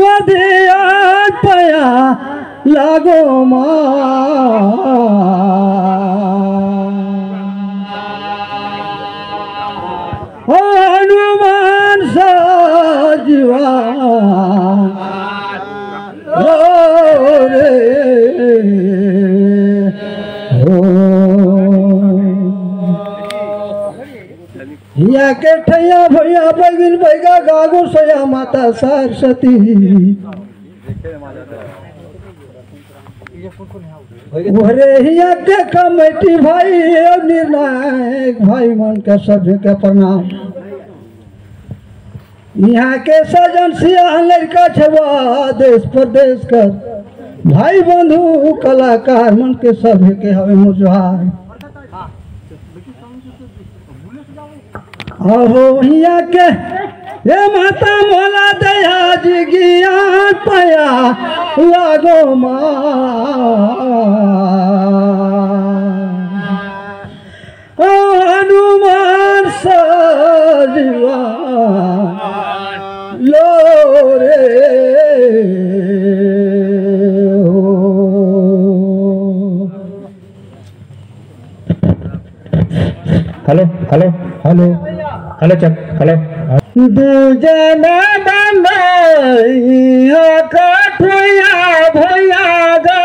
बधियान पया लागो हनुमान सजीवा रे या के ठैया भैया बगिल बैगा गागो सया माता सरस्वती ओरे हिया के कमेटी भाई निर्णायक भाई मन के सभी के प्रणाम। यहाँ के सजन सियाह लड़का छवा देश प्रदेश कर भाई बंधु कलाकार मन के सभी के हवे मुजहार। अहो हिया के ये माता मोला दया जी ज्ञान पया लागो हनुमान सजीवा लो रे हेलो हेलो हेलो हेलो चक हेलो दूजन कठुया भैया गा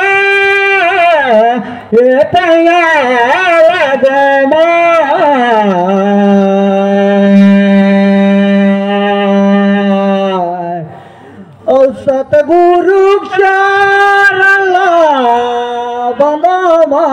ये तैया और सतगुरु चारला बंदमा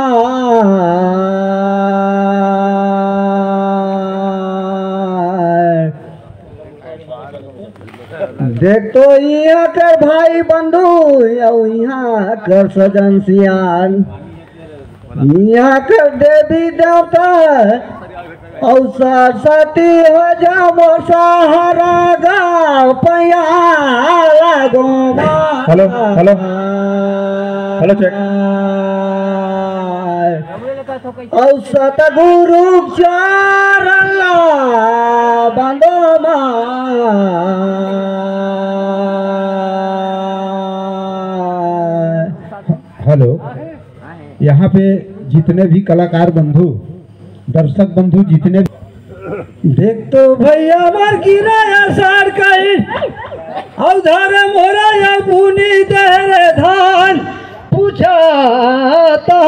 देख तो यहाँ कर भाई बंधु यहाँ कर सजन सियान यहाँ कर देवी देवता और सरस्वती हो जाओ सहारा गाँव पया लागो हेलो हेलो हेलो चेक और सतगुरु चारला बंदो हेलो। यहाँ पे जितने भी कलाकार बंधु दर्शक बंधु जितने देख तो भैया मार गिराया सार कई औधार मोरा या बुनी देरे धान पूछा तो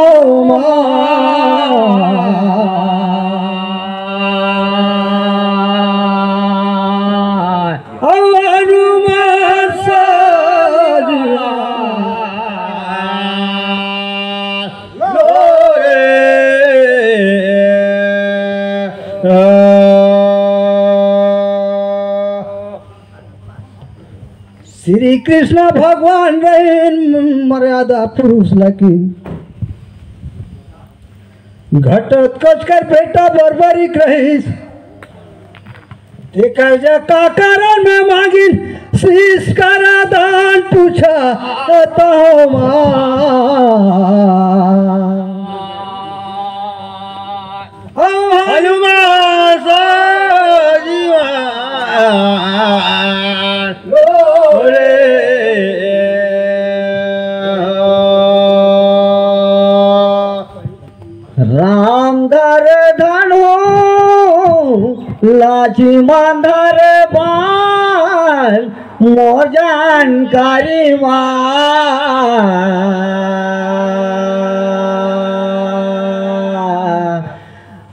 श्री कृष्ण भगवान रहे मर्यादा पुरुष लेकिन घटत कच कर बेटा बर्बरिक रहीस देखा जा का कारण में मांगिन शीश करा दान पूछा तो हनुमान सजीवा राम धर धनु लाची मांधर बाल मोर जानकारी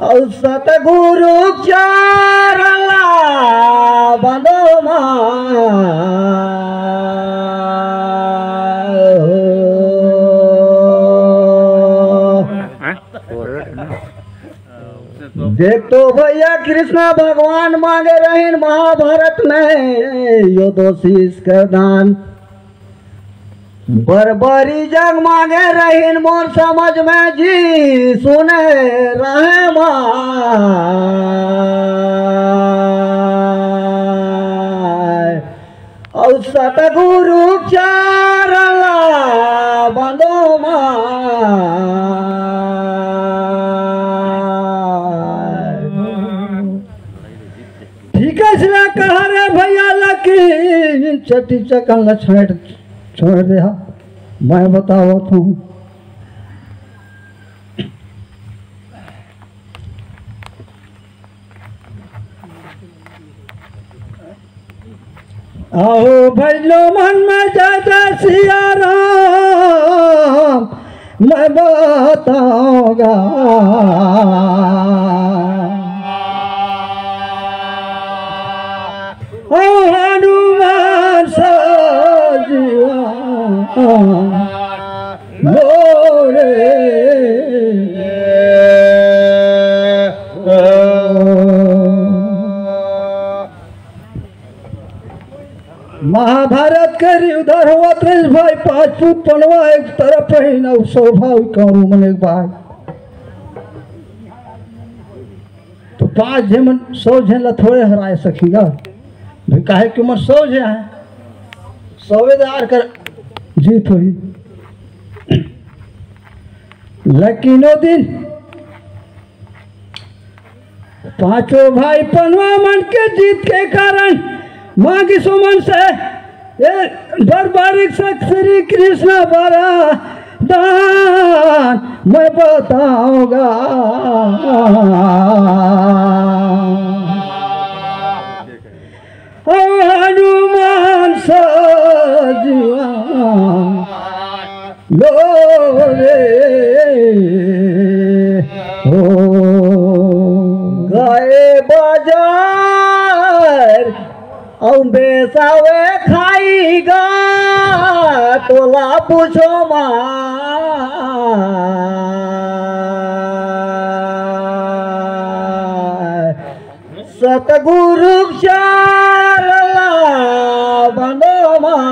और सतगुरु चारला बंदो देख तो भैया कृष्ण भगवान मांगे रहीन महाभारत में यो दोषीस कर दान बरबरी जग मांगे रहीन मोर समझ में जी सुने रहे और सतगुरु चारला बंदो ठीक है कहा रे भैया लकी दिन चट्टी चकन न छोड़ दिया। मैं बतावत हूँ आओ भैलो मन में जाता सिया राम मैं बताऊंगा। ओ हनुमान सजिया मोरे महाभारत के उधर हुआ 30 भाई 5 फूट पनवा एक तरफ ही न स्वाभाविक करूँ मन एक बार तो 5 झेमन 100 झेला थोड़े हराए सकेगा भाई काहे कि उम्र 100 झे है 100वेदार कर जीत हुई। लेकिन वो दिन 5 भाई पनवा मन के जीत के कारण माँ की सुमन से ये बर्बारिक श्री कृष्ण बरा दान मैं बताऊंगा। हनुमान सजिया लो रे हो गए बाजार बेसावे खाईगा तोला पूछो माँ सतगुरु चारला बनो माँ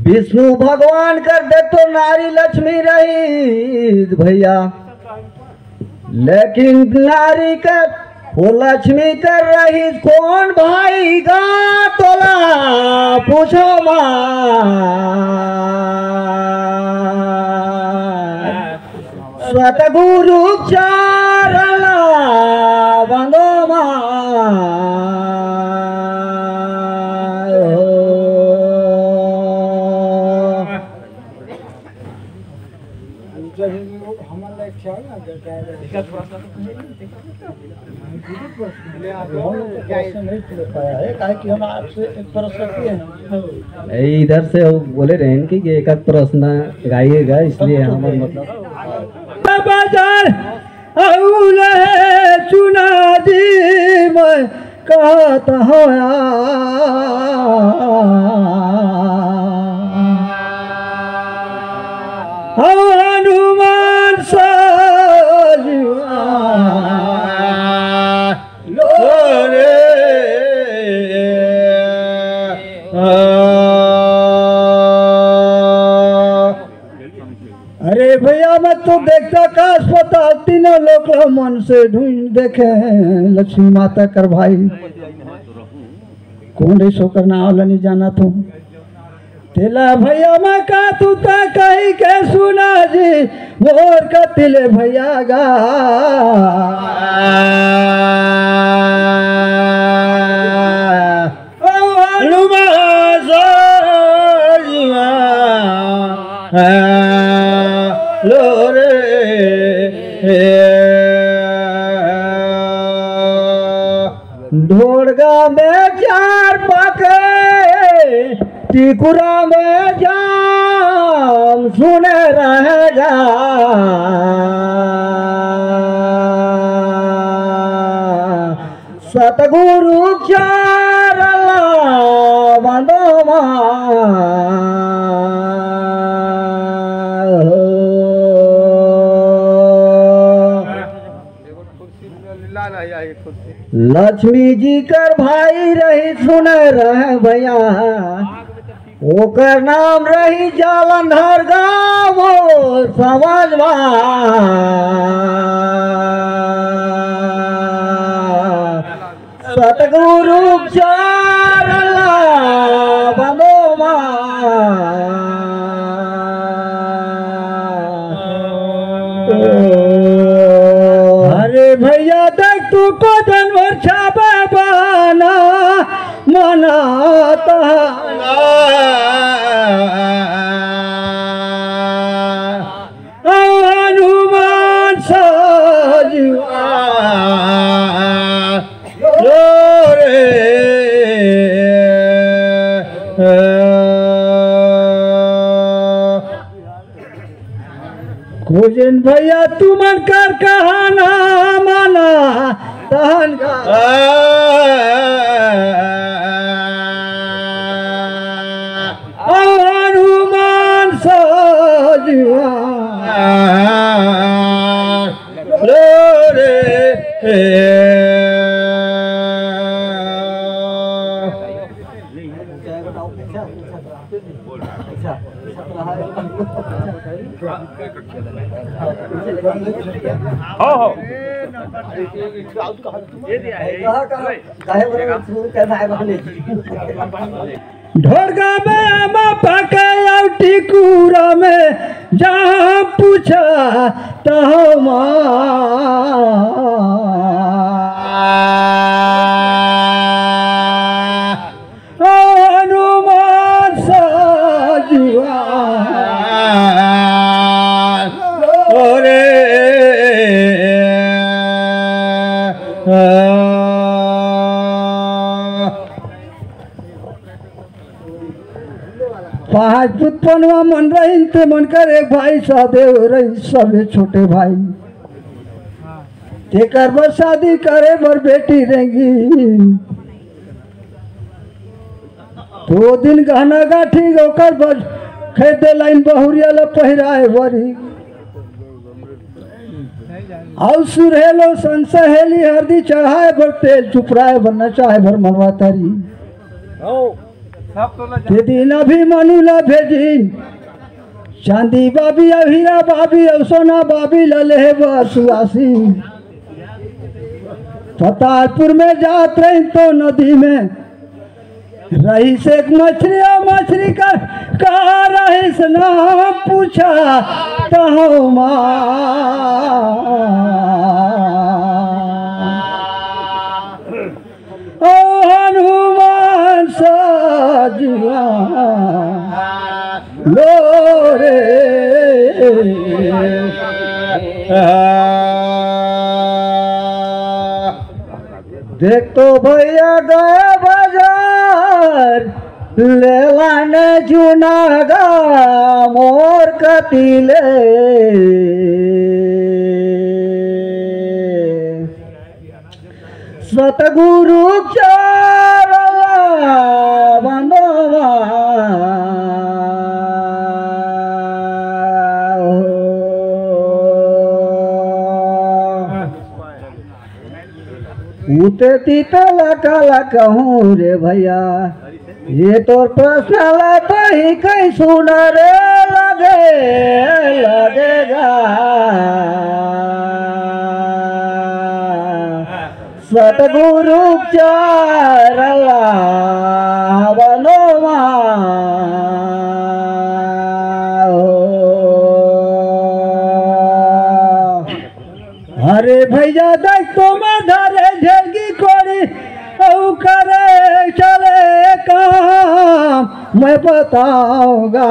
विष्णु भगवान कर दे तो नारी लक्ष्मी रही भैया लेकिन नारी कर वो लक्ष्मी कर रही कौन भाई गा तोला पूछो माँ सतगुरु चारला बनो माँ इधर से वो बोले रहे कि एक आध प्रश्न गाइएगा इसलिए हमारे मतलब बाजार चुना जी मैं कहता हूँ हनुमान सजिया लो रे अरे भैया मैं तो देखता का अस्पताल तीनों लोग मन से ढूंढ देखे लक्ष्मी माता कर भाई कौन रे शोकर ना वाला नहीं जाना तुम तेला भैया मैं का तू ता कही के सुना जी मोर का तिले भैया गा लो रे ढोड़गा में 4 पके टिकुरा में जाम सुने रहेगा सतगुरु चारला बंदो माँ लक्ष्मी जी कर भाई रही सुने रहे भैया ओकर नाम रही जालंधर गाँव समझवा सतगुरु चारला बंदो माँ। ला ला ला ला ये काहे कि हम आपसे एक प्रश्न किए हैं। भैया तुमन कर कहाना माना तहन का हनुमान सजुआ ढोरगा में आमा पाके औटी कूरा में जहाँ पूछा तहाँ हनुमान सजुआ पाँच पुतपनवा मन रही ते मन कर एक भाई सादेव रही सबे छोटे भाई ते कर बर शादी करे बर बेटी रहेंगी तो दिन गहना गाठी ओकर बर खरीदे लाइन बहुरिया ला पहिराए बरी और सुरहेलो संसहेली हरदी चढ़ाए बर तेल चुपराए बर नचाए बर मनवा तारी ते दिन अभी मनुला भेजी चांदी बाबी और हीरा बाबी और सोना बाबी लले सुआसी फतालपुर में जात रही तो नदी में रही से एक मछली और मछली कर कहा रही से नाम पूछा तो ओ हनुमान सजुआ लो रे देख तो भैया गए बाजार ले लाने जुनागा मोर कतीले सतगुरु चारला बंदवा उते तीते लका लका हूँ रे भैया ये तो प्रश्न लाता ही कहीं सुना रे लगेगा सतगुरु चारला बनोमा अरे भैया देख तो मैं धरे झेगी कोरी औ करे चले काम मैं बताऊंगा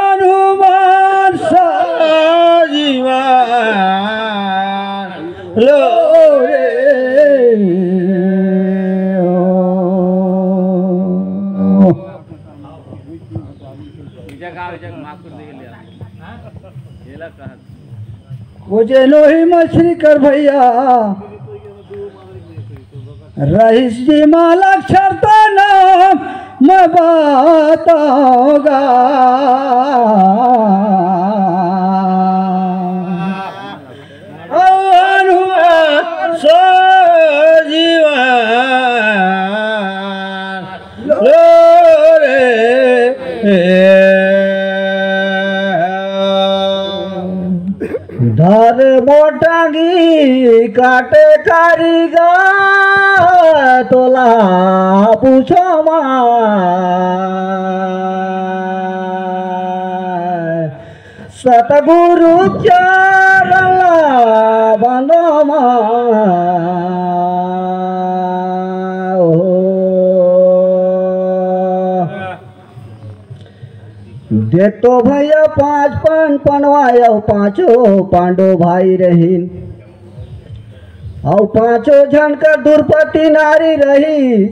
हनुमान सजीवा लो रे मुझे लोही मछली कर भैया रईस जी माला अक्षरता नाम मैं बताऊंगा हनुमान सजीवा लो रे धर मोटांगी काटे कारीगा तोला पूछो सतगुरु चारला बंदोमा देख तो भैया पांच पन पनवाया पांचों पांडव भाई रही और पांचों झन कर दुर्पति नारी रही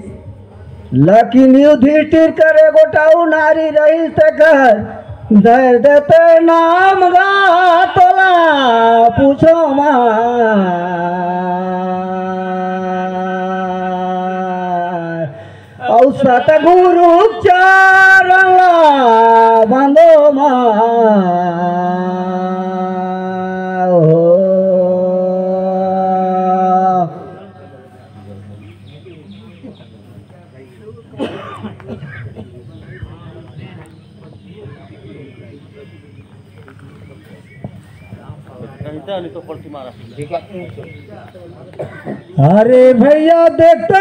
लेकिन युधिष्ठिर करे गोटाऊ नारी रही कर धैर्य देते नाम गा तोला पूछो औसत गुरु चारला बंदो अरे भैया देखता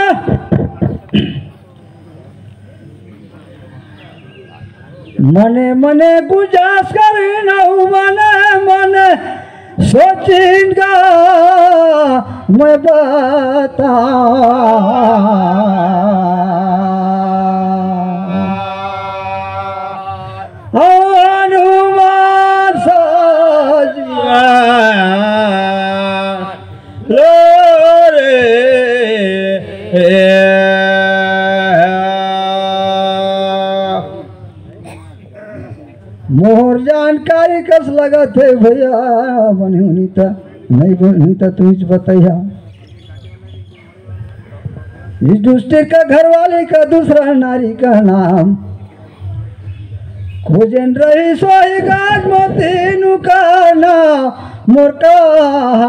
मने मने गुजास करे न मने मने सोचिंगा मैं बता हनुमान सजिया मोहर जानकारी कस लगा थे भैया बनी होनी था नहीं बनी था तू बताइया इस दुष्टिर का घरवाले का दूसरा नारी का नाम खोजन रही सोई गाज मोती नुका ना मोरका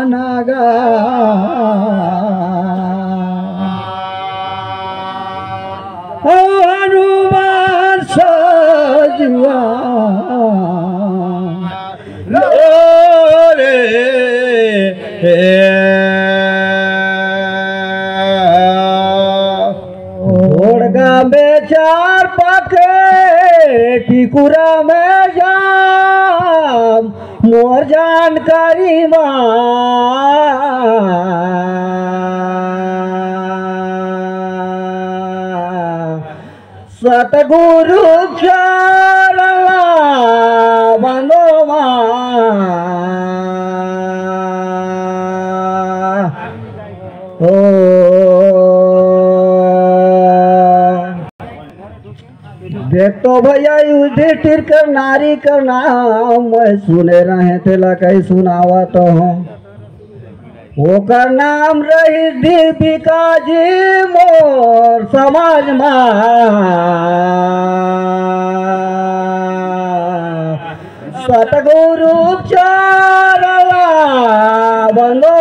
नागा हनुमान सजुआ ओड़गा बेचार पाके टिकुरा में जाम मोर जानकारी सतगुरु चारला बंदो देख तो भैया युधिष्ठिर कर नारी कर नाम मैं सुने रहे थे कहीं सुनावा तो हूँ वो कर नाम रही दीपिका जी मोर समाज में सतगुरु चारला बंदो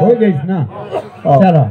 हो गईस ना चलो।